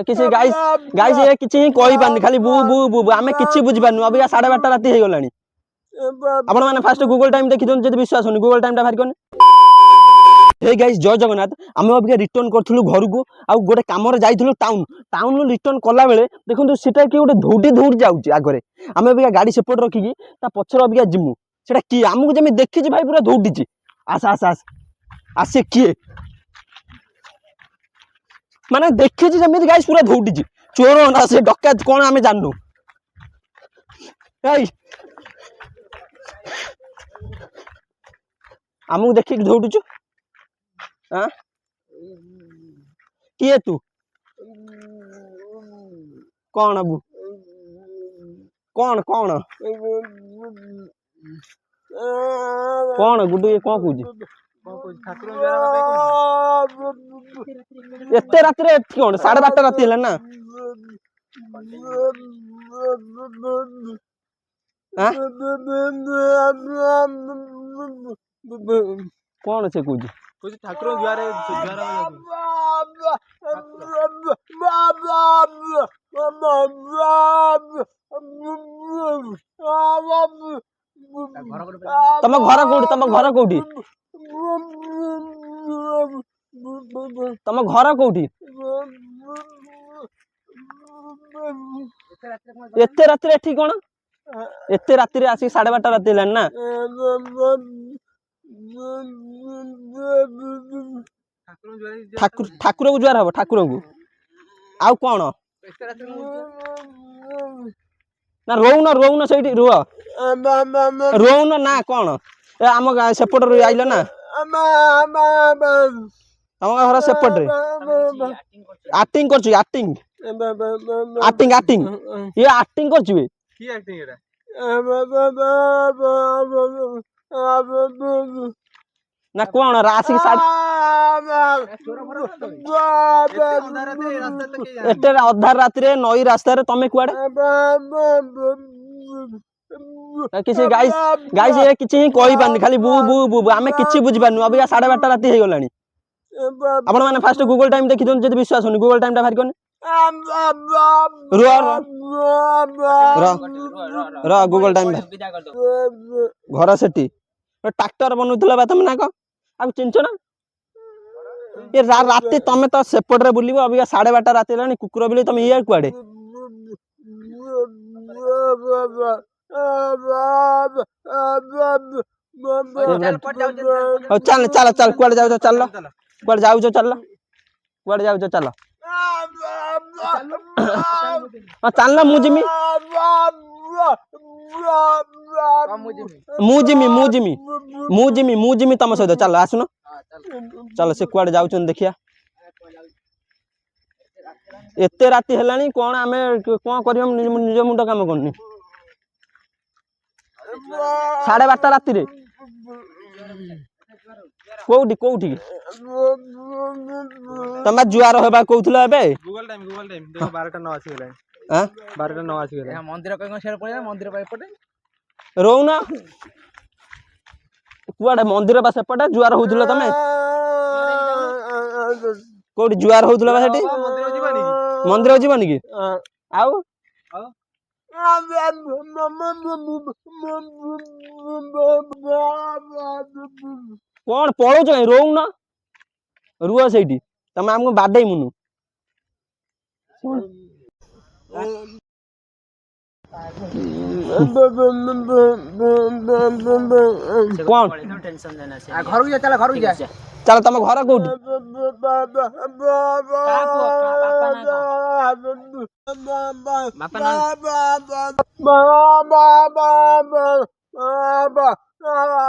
किसी guys guys ये किछि ही कहि पानी खाली बू बू बू आमे किछि बुझि पानु अबे 12:30 राती हे गलानी आपण माने फास्ट गूगल टाइम देखि जदि विश्वास होनी गूगल टाइम टा भारी कोन हे गाइस जय जगन्नाथ आमे अबे रिटर्न करथुलु घर को आ गोटे काम रे जाइथुलु टाउन नु रिटर्न कला बेले देखंतु सेटा कि गोटे धौडी जाउची आगरे आमे अबे गाड़ी सेपट रखी ता पछर अबे जिमु सेटा की हमहु जेमे देखि भाई पूरा धौडीची आस आस आस आसे किए माने देखि जमी गाइस पूरा धौडीची चोर ना से डकायत कोन आमे जाननु गाइस हमहु देखि धौडुचु हां किए तू कौन अबू कौन कौन कौन गुड्डू ये कौन कहूजी एते रात रे कौन 12:30 रात हेला ना हां कौन से कहूजी कुछ ठाकुर द्वारे तम घर कोठी तम घर कोठी एते रात रे एठी कोन एते रात रे आसी 12:30 रात हेलान ना ठाकुर को जुआर हबो ठाकुर को आउ कोन ना रोउन सेठी रुआ रोउन ना कोन ए आम सेपट रे आइलो ना तम घर सेपट रे एक्टिंग करछु एक्टिंग ये एक्टिंग करछु बे की एक्टिंग एरा ना कौन राशि एते अधार रात रे नई रास्ता रे तमे कुआडे किसी गाइस ये किछि ही कहि पानी खाली बू बू बू आमे किछि बुझि पानु अबे 12:30 राती हे गलानी आपण माने फास्ट गूगल टाइम देखि जदि विश्वास होनी गूगल टाइम टा भारी कोन रो गूगल टाइम घर सेठी ट्रैक्टर बनउतला बा तमे ना को आ चिंच ना ये राती तमे तो सेपट रे बुलिबो अबे 12:30 राती लानी कुकुर बिले तमे ये कुआडे चल चल चल कुआडे जाउ चल कुआडे जाउ चल कुआडे जाउ चल हां चल ना मुजिमी तम सहित चल आसुन चल से कुआडे जाउछन देखिया एते राती हेलानी कोन आमे कोन करियम निज मुंड काम करनी 12:30 राती रे कोठी तमे जुआर होबा कहउथला एबे गूगल टाइम देखो 12:09 आसी गेला हां 12:09 आसी गेला मंदिर कहीं शेयर पड़े मंदिर पा एपटे रोउना कुआडे मंदिर बा सेपटे जुआर होउथला तमे कोठी जुआर होउथला बा सेठी मंदिर जीवानी की आउ कौन पळो छ रोउ ना रुआ सेठी तमे हमको बाडई मुनु कौन टेंशन लेना से घर जा चल तम घर कोठी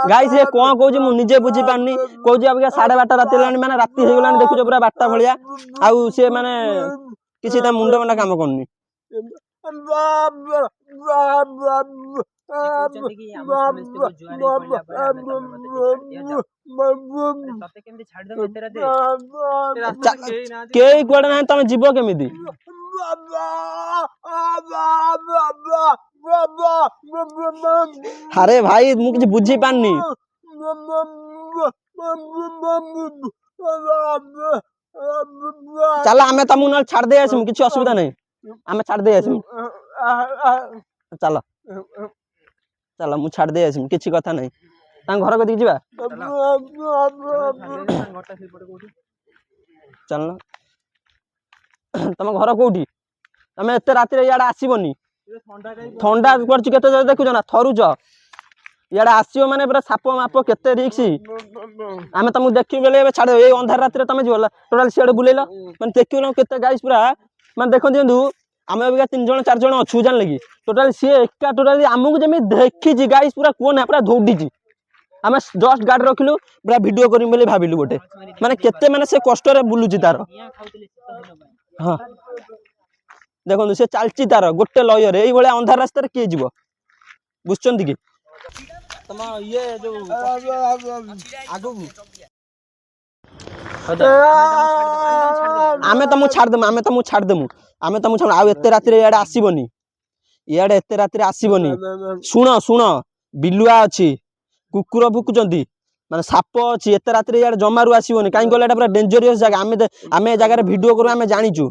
गाइस ये कोन कहू मु निजे बुझी पानी कहू अब 12:30 राती लानी माने राती हे गलानी देखु पूरा 12टा भलिया आउ से माने किसी ता मुंड मंडा काम करनी के कुआडे ना तमे जीव केमिति अरे भाई मु किछ बुझी पानी ଚାଲ ଆମେ ତମକୁ ନହେଲେ ଛାଡି ଦେଇ ଆସିମୁ, କିଛି ଅସୁବିଧା ନାହିଁ, ଆମେ ଛାଡି ଦେଇ ଆସିମୁ। ଚାଲ ଚାଲ ମୁଁ ଛାଡି ଦେଇ ଆସିମୁ, କିଛି କଥା ନାହିଁ। ତାଙ୍କ ଘର କତିକି ଯିବା, ଚାଲ। ତମ ଘର କୋଉଠି? ତମେ ଏତେ ରାତିରେ ଇଆଡେ ଆସିବନି, ଥଣ୍ଡା କରୁଛି କେତେ ଜୋରେ ଦେଖୁଛ ନା, ଥରୁଛ। ଇଆଡେ ଆସିବ ମାନେ ପୁରା ସାପ ମାପ କେତେ ରିକ୍ସ। ଆମେ ତମକୁ ଦେଖିବୁ ବେଲେ ଏବେ ଛାଡ, ଏଇ ଅନ୍ଧାର ରାତିରେ ତମେ ଯିବ ଟୋଟାଲ ସିଆଡେ ବୁଲେଇଲ, ମାନେ ଦେଖିବ କେତେ ଗାଇସ୍ ପୁରା ମାନେ ଦେଖନ୍ତୁ ଆମେ ଅବିକା 3 ଜଣ 4 ଜଣ ଅଛୁ, ଜାଣିଲେ କି? ଟୋଟାଲି ସିଏ ଏକା ଟୋଟାଲି ଆମକୁ ଯେମିତି ଦେଖିଛି ଗାଇସ୍, ପୁରା କୁହ ନା ପୁରା ଦୌଡ଼ିଛି। ଆମେ ଜଷ୍ଟ ଗାଡି ରଖିଲୁ, ପୁରା ଭିଡିଓ କରିମୁ ବୋଲି ଭାବିଲୁ ଗୋଟେ, ମାନେ କେତେ ମାନେ ସେ କଷ୍ଟରେ ବୁଲୁଛି ତାର। ହଁ ଦେଖନ୍ତୁ ସେ ଚାଲିଛି ତାର ଗୋଟେ ଲୟରେ, ଏଇଭଳିଆ ଅନ୍ଧାର ରାସ୍ତାରେ କିଏ ଯିବ, ବୁଝୁଛନ୍ତି କି? ତମ ଇଏ ଯୋଉ ଆଗକୁ ଆମେ ତମକୁ ଛାଡିଦେମୁ, ଆଉ ଏତେ ରାତିରେ ଇଆଡେ ଆସିବନି, ଏତେ ରାତିରେ ଆସିବନି। ଶୁଣ ବିଲୁଆ ଅଛି, କୁକୁର ଭୁକୁଛନ୍ତି, ମାନେ ସାପ ଅଛି, ଏତେ ରାତିରେ ଇଆଡେ ଜମାରୁ ଆସିବନି। କାହିଁକି କହିଲେ ଏଟା ପୁରା ଡେଞ୍ଜରିୟସ୍ ଜାଗା, ଆମେ ଏ ଜାଗାରେ ଭିଡିଓ କରୁ, ଆମେ ଜାଣିଛୁ।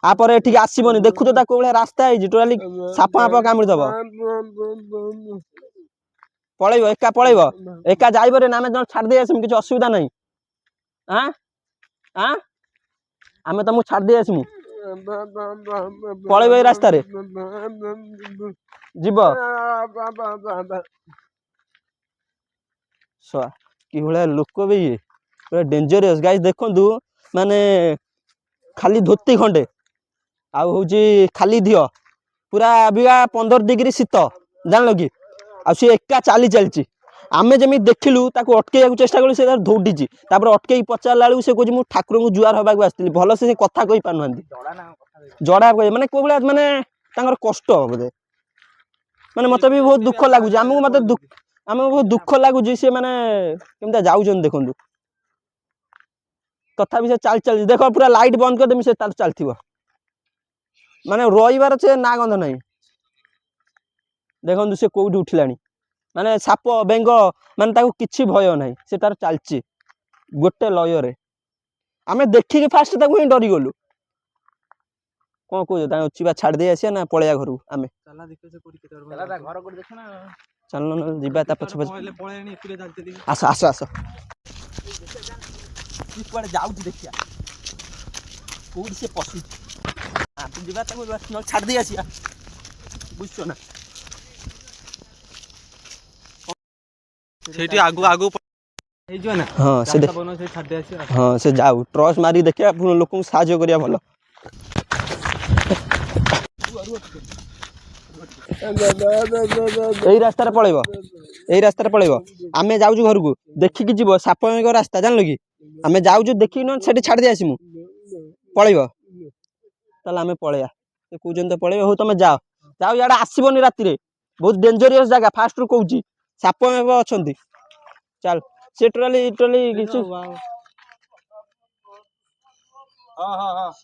ତାପରେ ଏଠିକି ଆସିବନି, ଦେଖୁଛ ତା କୋଉ ଭଳିଆ ରାସ୍ତା ହେଇଛି, ଟୋଟାଲି ସାପ ମାପ କାମୁଡିଦବ। ପଳେଇବ, ଏକା ପଳେଇବ, ଏକା ଯାଇବରେ ନା, ଆମେ ଛାଡି ଦେଇ ଆସିମୁ, କିଛି ଅସୁବିଧା ନାହିଁ। ଆମେ ତମକୁ ଛାଡି ଦେଇ ଆସିମୁ, ପଳେଇବ ଏଇ ରାସ୍ତାରେ ଯିବ। କି ଭଳିଆ ଲୋକ ବି ଇଏ, ପୁରା ଡେଞ୍ଜରିୟସ୍ ଗାଇସ୍। ଦେଖନ୍ତୁ ମାନେ ଖାଲି ଧୋତି ଖଣ୍ଡେ, ଆଉ ହଉଛି ଖାଲି ଦିହ, ପୁରା 15 ଡିଗ୍ରୀ ଶୀତ, ଜାଣିଲ କି? ଆଉ ସିଏ ଏକା ଚାଲିଛି। ଆମେ ଯେମିତି ଦେଖିଲୁ ତାକୁ ଅଟକେଇବାକୁ ଚେଷ୍ଟା କଲୁ, ସେ ଦୌଡ଼ିଛି। ତାପରେ ଅଟକେଇକି ପଚାରିଲା ବେଳକୁ ସେ କହୁଛି ମୁଁ ଠାକୁରଙ୍କୁ ଜୁହାର ହବାକୁ ଆସିଥିଲି। ଭଲସେ ସେ କଥା କହି ପାରୁନାହାନ୍ତି, ଜଡା କହି, ମାନେ କୋଉ ଭଳିଆ ମାନେ ତାଙ୍କର କଷ୍ଟ ବୋଧେ। ମାନେ ମତେ ବି ବହୁତ ଦୁଃଖ ଲାଗୁଛି, ଆମକୁ ବହୁତ ଦୁଃଖ ଲାଗୁଛି, ସେ ମାନେ କେମିତି ଯାଉଛନ୍ତି ଦେଖନ୍ତୁ। ତଥାପି ସେ ଚାଲିଛି, ଦେଖ ପୁରା ଲାଇଟ୍ ବନ୍ଦ କରିଦେମି, ସେ ତାର ଚାଲିଥିବ, ମାନେ ରହିବାର ସେ ନା ଗନ୍ଧ ନାହିଁ। ଦେଖନ୍ତୁ ସେ କୋଉଠି ଉଠିଲାଣି, ମାନେ ସାପ ବେଙ୍ଗ ମାନେ ତାକୁ କିଛି ଭୟ ନାହିଁ, ସେ ତାର ଚାଲିଛି ଗୋଟେ ଲୟରେ। ଆମେ ଦେଖିକି ଫାଷ୍ଟ ତାକୁ ହିଁ ଡରିଗଲୁ। କଣ କହୁଛ, ତାଙ୍କ ଯିବା ଛାଡି ଦେଇ ଆସିବା ନା ପଳେଇବା ଘରକୁ? ଆମେ ଚାଲୁନ ଯିବା ତା ପଛେ ପଛେ। ଆସ କୁଆଡେ ଯାଉଛି ଦେଖିବା, କୋଉଠି ସେ ପଶୁଛି, ଯିବା ତାକୁ ଛାଡି ଦେଇ ଆସିବା, ବୁଝୁଛ ନା? ସେଇଠି ଆଗୁ ହେଇଯିବ ନା? ହଁ ସେ ଯାଉ, ଟ୍ରଚ ମାରି ଦେଖିବା, ଲୋକଙ୍କୁ ସାହାଯ୍ୟ କରିବା ଭଲ। ଏଇ ରାସ୍ତାରେ ପଳେଇବ, ଆମେ ଯାଉଛୁ ଘରକୁ, ଦେଖିକି ଯିବ, ସାପ ବେଙ୍ଗ ରାସ୍ତା, ଜାଣିଲ କି? ଆମେ ଯାଉଛୁ ଦେଖିକି, ନ ସେଠି ଛାଡି ଦେଇ ଆସିମୁ, ପଳେଇବ। ତାହେଲେ ଆମେ ପଳେଇବା, ସେ କହୁଛନ୍ତି ତ ପଳେଇବ। ହଉ ତମେ ଯାଅ, ଇଆଡେ ଆସିବନି ରାତିରେ, ବହୁତ ଡେଞ୍ଜରିୟସ୍ ଜାଗା, ଫାଷ୍ଟରୁ କହୁଛି, ସାପ ବେଙ୍ଗ ଅଛନ୍ତି। ଚାଲ, ସେ ଟୋଟାଲି କିଛି